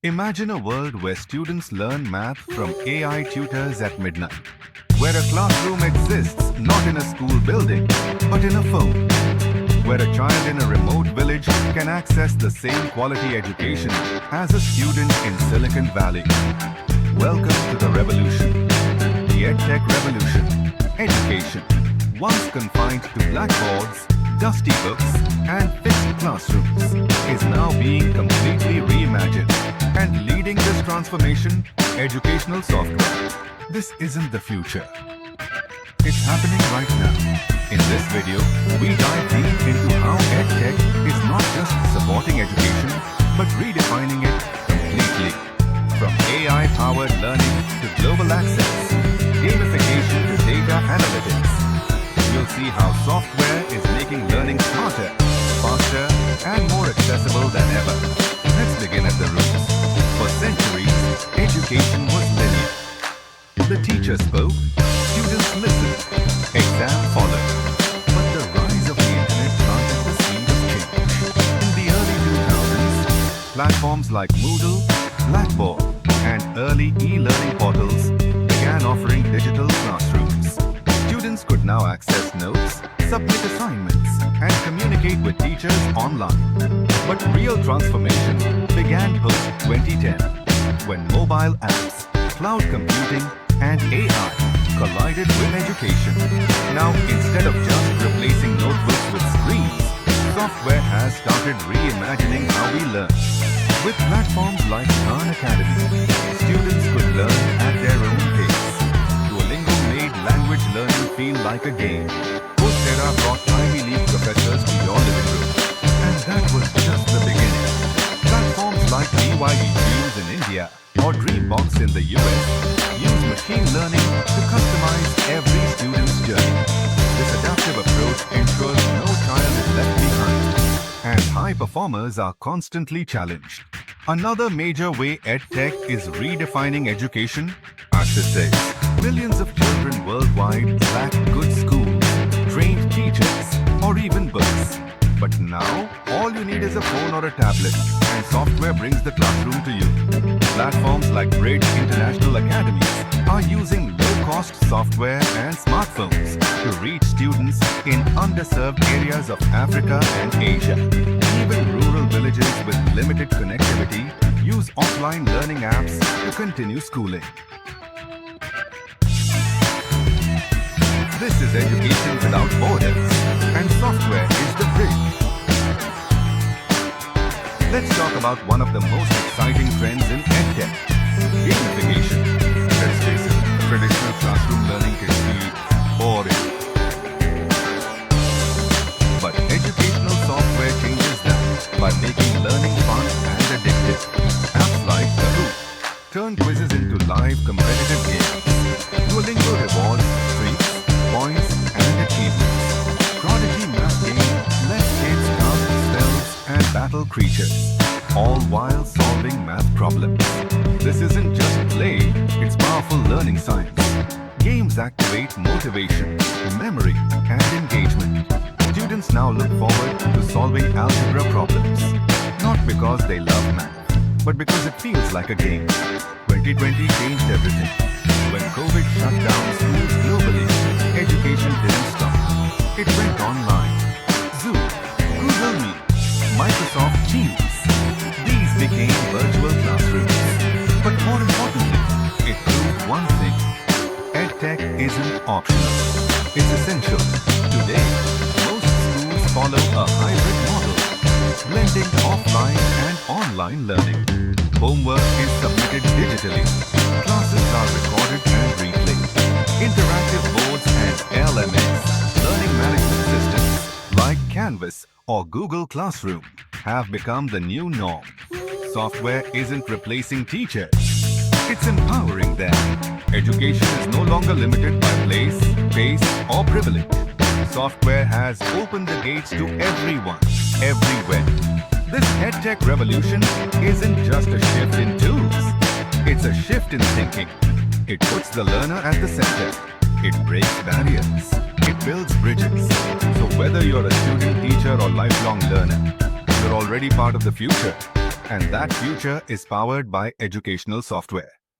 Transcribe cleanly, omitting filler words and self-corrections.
Imagine a world where students learn math from AI tutors at midnight, where a classroom exists not in a school building, but in a phone, where a child in a remote village can access the same quality education as a student in Silicon Valley. Welcome to the revolution, the EdTech revolution. Education, once confined to blackboards, dusty books, and fixed classrooms, is now being completely reimagined. And leading this transformation, educational software. This isn't the future. It's happening right now. In this video, we dive deep into how EdTech is not just supporting education, but redefining it completely. From AI-powered learning to global access, gamification to data analytics, you'll see how software is making learning smarter, faster, and more accessible than ever. Let's begin at the roots. For centuries, education was linear. The teacher spoke, students listened, exam followed. But the rise of the internet planted the seed of change. In the early 2000s, platforms like Moodle, Blackboard, and early e-learning portals began offering digital classrooms. Students could now access notes, submit assignments, and communicate with teachers online. But real transformation began post-2010, when mobile apps, cloud computing, and AI collided with education. Now, instead of just replacing notebooks with screens, software has started reimagining how we learn. With platforms like Khan Academy, students could learn at their own pace. Duolingo made language learning feel like a game. Coursera brought Ivy League professors to your living room. And that was just the beginning. Platforms like BYD Tunes in India or Dreambox in the US use machine learning to customize every student's journey. This adaptive approach ensures no child is left behind, and high performers are constantly challenged. Another major way EdTech is redefining education, access says. Millions of children worldwide lack good schools, trained teachers, or even books. But now, all you need is a phone or a tablet, and software brings the classroom to you. Platforms like Bridge International Academies are using low-cost software and smartphones to reach students in underserved areas of Africa and Asia. Even rural villages with limited connectivity use offline learning apps to continue schooling. This is education without borders, and software is the bridge. Let's talk about one of the most exciting trends in EdTech, gamification. Let's face it, traditional classroom learning can be boring. But educational software changes that by making learning fun and addictive. Apps like Kahoot turn quizzes into live competitive games. Duolingo rewards streaks, points, and achievements. Prodigy math game lets kids cast spells and battle creatures, all while solving math problems. This isn't just play, it's powerful learning science. Games activate motivation, memory, and engagement. Students now look forward to solving algebra problems, not because they love math, but because it feels like a game. 2020 changed everything. When COVID shut down schools globally, education didn't stop. It went online. Zoom, Google Meet, Microsoft Teams. These became virtual classrooms. But more importantly, it proved one thing. EdTech isn't optional. It's essential. Today, most schools follow a hybrid model, blending offline and online learning. Homework is submitted digitally. Classes are recorded and replayed. Interactive boards and LMS, learning management systems like Canvas or Google Classroom, have become the new norm. Software isn't replacing teachers. It's empowering them. Education is no longer limited by place, pace, or privilege. Software has opened the gates to everyone, everywhere. This EdTech revolution isn't just a shift in tools. It's a shift in thinking. It puts the learner at the center. It breaks barriers. It builds bridges. So whether you're a student, teacher, or lifelong learner, you're already part of the future. And that future is powered by educational software.